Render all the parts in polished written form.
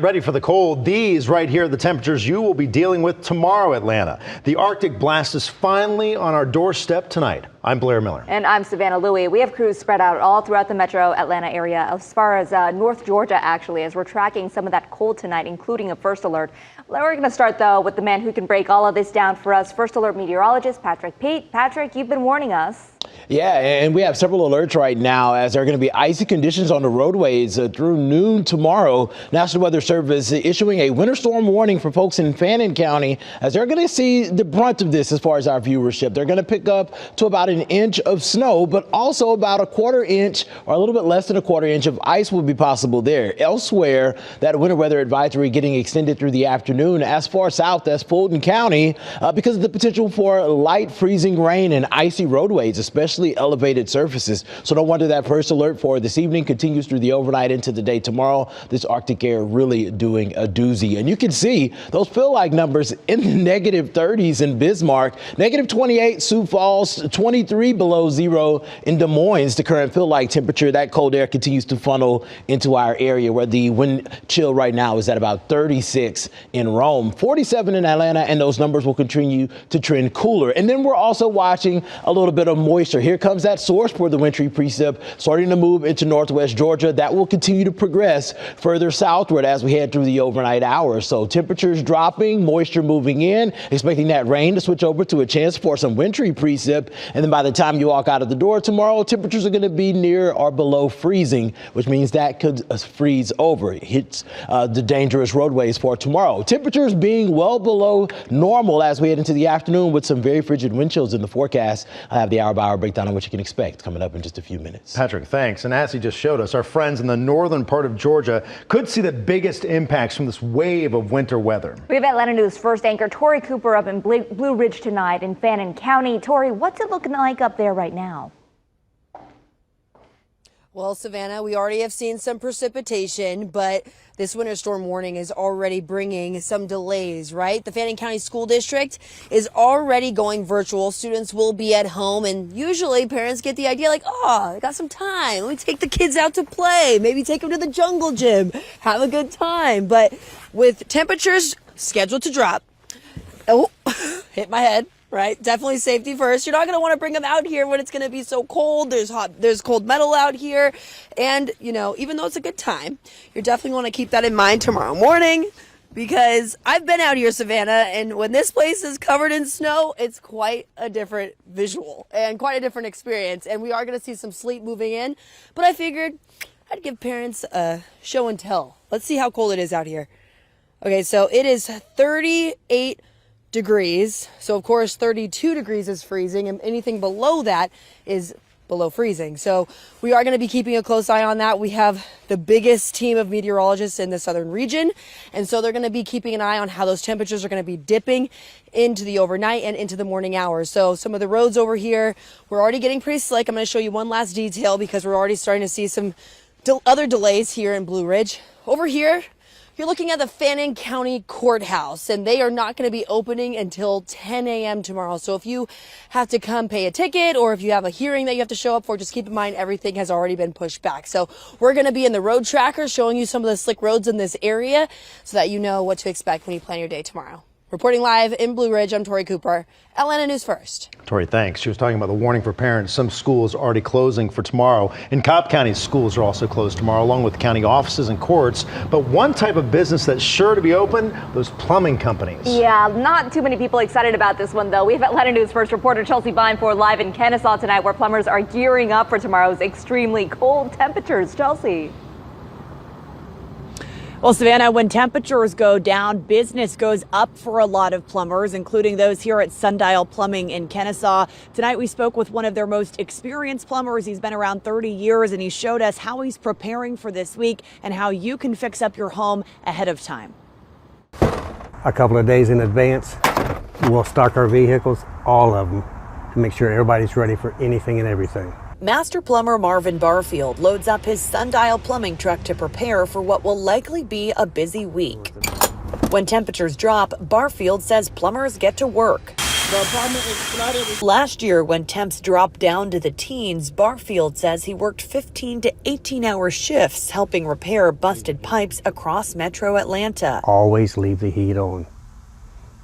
Ready for the cold. These right here are the temperatures you will be dealing with tomorrow, Atlanta. The Arctic blast is finally on our doorstep tonight. I'm Blair Miller. And I'm Savannah Louie. We have crews spread out all throughout the metro Atlanta area, as far as North Georgia, actually, as we're tracking some of that cold tonight, including a first alert. We're going to start, though, with the man who can break all of this down for us, First Alert meteorologist Patrick Pete. Patrick, you've been warning us. Yeah, and we have several alerts right now as there are going to be icy conditions on the roadways through noon tomorrow. National Weather Service issuing a winter storm warning for folks in Fannin County as they're going to see the brunt of this as far as our viewership. They're going to pick up to about an inch of snow, but also about a quarter inch or a little bit less than a quarter inch of ice will be possible there. Elsewhere, that winter weather advisory getting extended through the afternoon as far south as Fulton County because of the potential for light freezing rain and icy roadways, especially elevated surfaces. So no wonder that first alert for this evening continues through the overnight into the day tomorrow. This Arctic air really doing a doozy. And you can see those feel like numbers in the negative 30s in Bismarck, negative 28 Sioux Falls, 23 below zero in Des Moines. The current feel like temperature, that cold air continues to funnel into our area where the wind chill right now is at about 36 in Rome, 47 in Atlanta, and those numbers will continue to trend cooler. And then we're also watching a little bit of moisture. Here comes that source for the wintry precip starting to move into northwest Georgia. That will continue to progress further southward as we head through the overnight hours. So temperatures dropping, moisture moving in, expecting that rain to switch over to a chance for some wintry precip. And then by the time you walk out of the door tomorrow, temperatures are going to be near or below freezing, which means that could freeze over. It hits the dangerous roadways for tomorrow. Temperatures being well below normal as we head into the afternoon with some very frigid wind chills in the forecast. I have the hour-by-hour breakdown on what you can expect coming up in just a few minutes. Patrick, thanks. And as he just showed us, our friends in the northern part of Georgia could see the biggest impacts from this wave of winter weather. We have Atlanta News first anchor Tori Cooper up in Blue Ridge tonight in Fannin County. Tori, what's it looking like up there right now? Well, Savannah, we already have seen some precipitation, but this winter storm warning is already bringing some delays, right? The Fannin County School District is already going virtual. Students will be at home, and usually parents get the idea like, oh, I got some time. Let me take the kids out to play. Maybe take them to the jungle gym. Have a good time. But with temperatures scheduled to drop, oh, hit my head. Right. Definitely safety first. You're not going to want to bring them out here when it's going to be so cold. There's cold metal out here. And, you know, even though it's a good time, you're definitely going to keep that in mind tomorrow morning, because I've been out here, Savannah, and when this place is covered in snow, it's quite a different visual and quite a different experience. And we are going to see some sleet moving in, but I figured I'd give parents a show and tell. Let's see how cold it is out here. Okay. So it is 38 degrees. So of course 32 degrees is freezing, and anything below that is below freezing. So we are going to be keeping a close eye on that. We have the biggest team of meteorologists in the southern region, and so they're going to be keeping an eye on how those temperatures are going to be dipping into the overnight and into the morning hours. So some of the roads over here, we're already getting pretty slick. I'm going to show you one last detail because we're already starting to see some other delays here in Blue Ridge. Over here, you're looking at the Fannin County Courthouse, and they are not going to be opening until 10 a.m. tomorrow. So if you have to come pay a ticket, or if you have a hearing that you have to show up for, just keep in mind everything has already been pushed back. So we're going to be in the road tracker showing you some of the slick roads in this area so that you know what to expect when you plan your day tomorrow. Reporting live in Blue Ridge, I'm Tori Cooper, Atlanta News First. Tori, thanks. She was talking about the warning for parents. Some schools are already closing for tomorrow. In Cobb County, schools are also closed tomorrow, along with county offices and courts. But one type of business that's sure to be open, those plumbing companies. Yeah, not too many people excited about this one, though. We have Atlanta News First reporter Chelsea Beinford live in Kennesaw tonight, where plumbers are gearing up for tomorrow's extremely cold temperatures. Chelsea. Well, Savannah, when temperatures go down, business goes up for a lot of plumbers, including those here at Sundial Plumbing in Kennesaw. Tonight, we spoke with one of their most experienced plumbers. He's been around 30 years, and he showed us how he's preparing for this week and how you can fix up your home ahead of time. A couple of days in advance, we'll stock our vehicles, all of them, to make sure everybody's ready for anything and everything. Master plumber Marvin Barfield loads up his Sundial plumbing truck to prepare for what will likely be a busy week. When temperatures drop, Barfield says plumbers get to work. Last year, when temps dropped down to the teens, Barfield says he worked 15 to 18-hour shifts helping repair busted pipes across metro Atlanta. Always leave the heat on.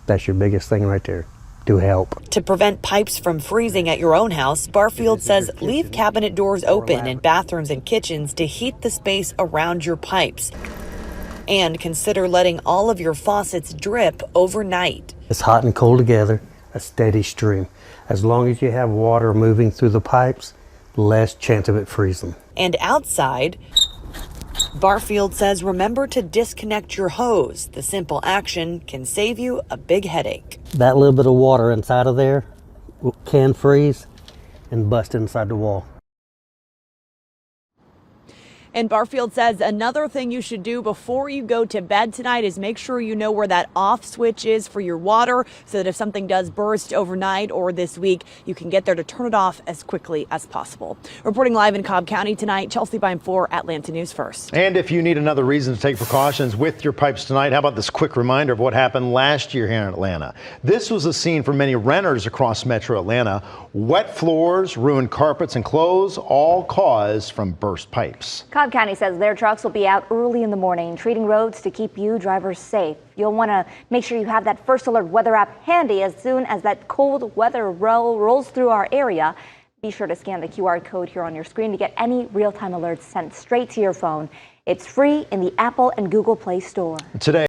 That's your biggest thing right there, to help. To prevent pipes from freezing at your own house, Barfield says leave cabinet doors open in bathrooms and kitchens to heat the space around your pipes. And consider letting all of your faucets drip overnight. It's hot and cold together, a steady stream. As long as you have water moving through the pipes, less chance of it freezing. And outside, Barfield says remember to disconnect your hose. The simple action can save you a big headache. That little bit of water inside of there can freeze and bust inside the wall. And Barfield says another thing you should do before you go to bed tonight is make sure you know where that off switch is for your water so that if something does burst overnight or this week, you can get there to turn it off as quickly as possible. Reporting live in Cobb County tonight, Chelsea Bime 4, Atlanta News First. And if you need another reason to take precautions with your pipes tonight, how about this quick reminder of what happened last year here in Atlanta? This was a scene for many renters across metro Atlanta. Wet floors, ruined carpets and clothes, all caused from burst pipes. Cobb County says their trucks will be out early in the morning, treating roads to keep you drivers safe. You'll want to make sure you have that First Alert weather app handy as soon as that cold weather rolls through our area. Be sure to scan the QR code here on your screen to get any real-time alerts sent straight to your phone. It's free in the Apple and Google Play Store. Today.